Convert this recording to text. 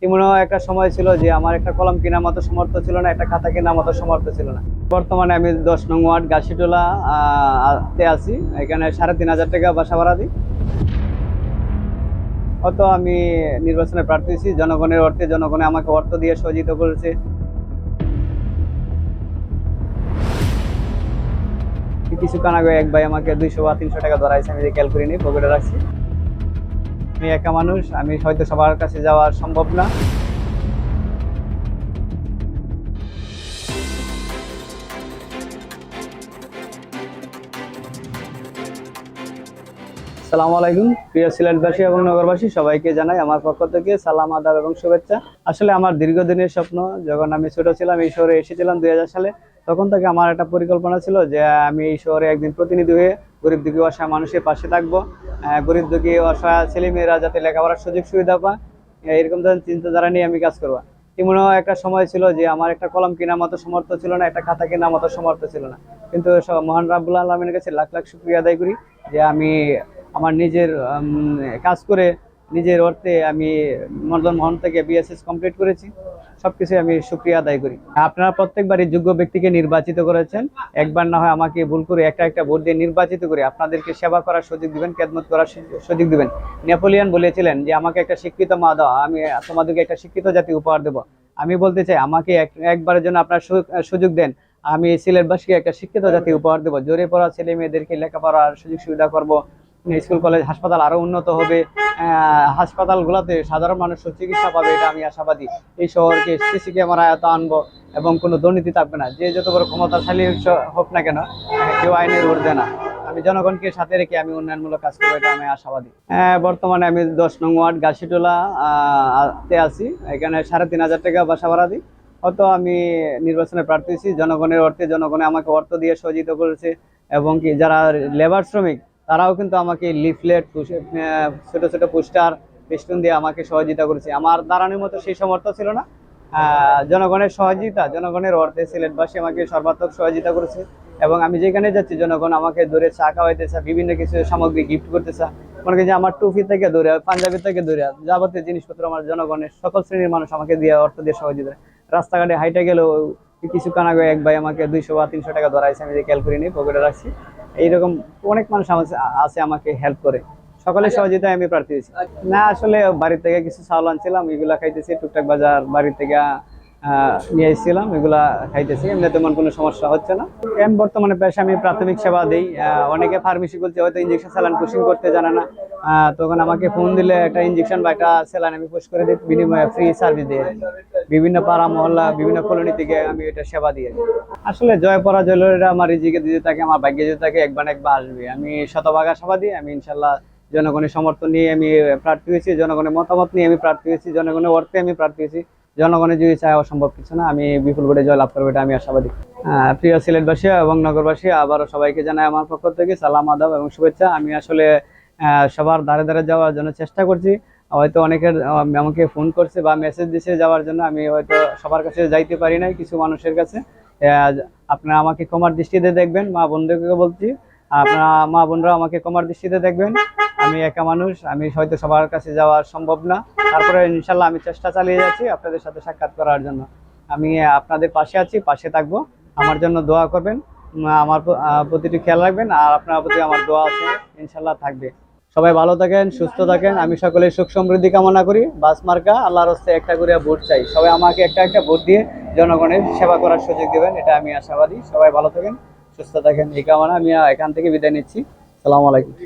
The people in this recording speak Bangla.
এমনও একটা সময় ছিল যে আমার একটা কলম কেনার মতো সামর্থ্য ছিল না, একটা খাতা কেনার মতো সামর্থ্য ছিল না। বর্তমানে আমি 10 নং ওয়ার্ড গাছিটোলা তে আছি। এখানে 3,500 টাকা বাসা ভাড়া দিই। হয়তো আমি নির্বাচনে প্রার্থী হয়েছি জনগণের অর্থে, জনগণে আমাকে অর্থ দিয়ে সহযোগিতা করেছে। কিছুক্ষণ আগে এক ভাই আমাকে 200 বা 300 টাকা ধরাইছে, আমি যে খেয়াল করিনি, পকেটে রাখছি। আমি একা মানুষ, আমি হয়তো সবার কাছে যাওয়া সম্ভব না। আসসালামু আলাইকুম প্রিয় সিলেটবাসী এবং নগরবাসী, সবাইকে জানাই আমার পক্ষ থেকে সালাম, আদাব এবং শুভেচ্ছা। আসলে আমার দীর্ঘদিনের স্বপ্ন, যখন আমি ছোট ছিলাম এই শহরে এসেছিলাম 2000 সালে, তখন থেকে আমার একটা পরিকল্পনা ছিল যে আমি এই শহরে একদিন প্রতিনিধি হয়ে গরিব দুঃখী অসহায় মানুষের পাশে থাকবো। গরিব দুঃখী অসহায় ছেলেমেয়েরা যাতে লেখাপড়ার সুযোগ সুবিধা পায়, এরকম ধরনের চিন্তাধারা নিয়ে আমি কাজ করবো। এমনও একটা সময় ছিল যে আমার একটা কলম কেনার মতো সামর্থ্য ছিল না, একটা খাতা কেনার মতো সামর্থ্য ছিল না। কিন্তু মহান রাব্বুল আলামিনের কাছে লাখ লাখ শুকরিয়া আদায় করি যে আমি আমার নিজের কাজ করে নিজের অর্থে আমি মর্দন মহন থেকে বিএসএস কমপ্লিট করেছি। সবকিছু আমি শুকরিয়া আদায় করি। আপনারা প্রত্যেকবারই যোগ্য ব্যক্তিকে নির্বাচিত করেছেন, একবার না হয় আমাকে ভুল করে একটা একটা ভোট দিয়ে নির্বাচিত করে আপনাদেরকে সেবা করার সুযোগ দিবেন, খেদমত করার সুযোগ দিবেন। নেপোলিয়ন বলেছিলেন যে আমাকে একটা শিক্ষিত মা দাও, আমি তোমাদেরকে একটা শিক্ষিত জাতি উপহার দেবো। আমি বলতে চাই আমাকে একবারের জন্য আপনার সুযোগ দেন, আমি সিলেটবাসীকে একটা শিক্ষিত জাতি উপহার দেবো। জোরে পড়া ছেলে মেয়েদেরকে লেখাপড়ার সুযোগ সুবিধা করব, স্কুল কলেজ হাসপাতাল আরো উন্নত হবে, হাসপাতালগুলোতে সাধারণ মানুষ চিকিৎসা পাবে, এটা আমি আশাবাদী। এই শহরকে সিসি ক্যামেরা আয়ত আনবো এবং কোনো দুর্নীতি থাকবে না। যে যত বড় ক্ষমতাশালী হোক না কেন, কেউ আইনের ঊর্ধ্বে না। আমি জনগণকে সাথে রেখে আমি উন্নয়নমূলক কাজ করবো, এটা আমি আশাবাদী। বর্তমানে আমি 10 নং ওয়ার্ড গাছিটোলা তে আছি। এখানে 3,500 টাকা বাসা ভাড়া দিই। হয়তো আমি নির্বাচনে প্রার্থী হয়েছি জনগণের অর্থে, জনগণে আমাকে অর্থ দিয়ে সহযোগিতা করেছে। এবং কি যারা লেবার শ্রমিক তারাও কিন্তু আমাকে লিফলেট, ছোট ছোট পোস্টার, পেস্টুন দিয়ে আমাকে সহযোগিতা করেছে। আমার দাঁড়ানোর মতো সেই সামর্থ্য ছিল না। জনগণের সহযোগিতা, জনগণের অর্থে সিলেটবাসী আমাকে সর্বাত্মক সহযোগিতা করেছে। এবং আমি যেখানে যাচ্ছি জনগণ আমাকে ধরে চা খাওয়াইতেছে, বিভিন্ন কিছু সামগ্রী গিফট করতেছে। মনে করি যে আমার টুপি থেকে ধরে, পাঞ্জাবি থেকে ধরে যাবতীয় জিনিসপত্র আমার জনগণের সকল শ্রেণীর মানুষ আমাকে দিয়ে অর্থ দিয়ে সহযোগিতা। রাস্তাঘাটে হাইটে গেলেও কিছুক্ষণ আগে এক ভাই আমাকে 200 বা 300 টাকা ধরাইছে, আমি যে খেয়াল করিনি, পকেটে রাখছি। এইরকম অনেক মানুষ আছে আমাকে হেল্প করে। সকলের সহযোগিতায় আমি প্রার্থী হয়েছি। না, আসলে বাড়ি থেকে কিছু চাউল আনছিলাম, এগুলা খাইতেছি। টুকটাক বাজার বাড়ি থেকে নিয়ে এসেছিলাম, এগুলা খাইতেছি। এমনি তেমন কোনো সমস্যা হচ্ছে না। বর্তমানে পেশা আমি প্রাথমিক সেবা দিই। অনেকে ফার্মেসি করছে, হয়তো ইঞ্জেকশন স্যালাইন পুশিং করতে জানে না। তখন আমাকে ফোন দিলে একটা ইঞ্জেকশন বা একটা স্যালাইন আমি পুশ করে দিই, বিনিময়ে ফ্রি সার্ভিস দিয়ে। বিভিন্ন পাড়া মহল্লা, বিভিন্ন কলোনি থেকে আমি এটা সেবা দিয়ে। আসলে জয় পরাজয় আমার রিজিকে দিতে থাকে, আমার ভাগ্যে দিতে থাকে, একবার একবার আসবে। আমি শতভাগ আশাবাদী। আমি ইনশাল্লাহ জনগণের সমর্থন নিয়ে আমি প্রার্থী হয়েছি, জনগণের মতামত নিয়ে আমি প্রার্থী হয়েছি, জনগণের অর্থে আমি প্রার্থী হয়েছি। জনগণের যদি চায় অসম্ভব কিছু না, আমি বিপুল ভোটে জয়লাভ করবো, এটা আমি আশাবাদী। প্রিয় সিলেটবাসী এবং নগরবাসী, আবারও সবাইকে জানাই আমার পক্ষ থেকে সালাম, আদাব এবং শুভেচ্ছা। আমি আসলে সবার ধারে ধারে যাওয়ার জন্য চেষ্টা করছি। হয়তো অনেকের আমাকে ফোন করছে বা মেসেজ দিছে যাওয়ার জন্য, আমি হয়তো সবার কাছে যাইতে পারি নাই, কিছু মানুষের কাছে। আপনারা আমাকে ক্ষমার দৃষ্টিতে দেখবেন, মা বন্ধুকে বলছি, আপনারা মা বোনরা আমাকে ক্ষমার দৃষ্টিতে দেখবেন। আমি একা মানুষ, আমি হয়তো সবার কাছে যাওয়া সম্ভব না। তারপরে ইনশাল্লাহ আমি চেষ্টা চালিয়ে যাচ্ছি আপনাদের সাথে সাক্ষাৎ করার জন্য। আমি আপনাদের পাশে আছি, পাশে থাকবো। আমার জন্য দোয়া করবেন, আমার প্রতিটি খেয়াল রাখবেন, আর আপনার প্রতি আমার দোয়া আছে, ইনশাল্লাহ থাকবে। সবাই ভালো থাকেন, সুস্থ থাকেন। আমি সকলের সুখ সমৃদ্ধি কামনা করি। বাস মার্কা আল্লাহর হস্তে একটা করে ভোট চাই। সবাই আমাকে একটা একটা ভোট দিয়ে জনগণের সেবা করার সুযোগ দেবেন, এটা আমি আশাবাদী। সবাই ভালো থাকেন, সুস্থ থাকেন, এই কামনা। আমি এখান থেকে বিদায় নিচ্ছি। আসসালামু আলাইকুম।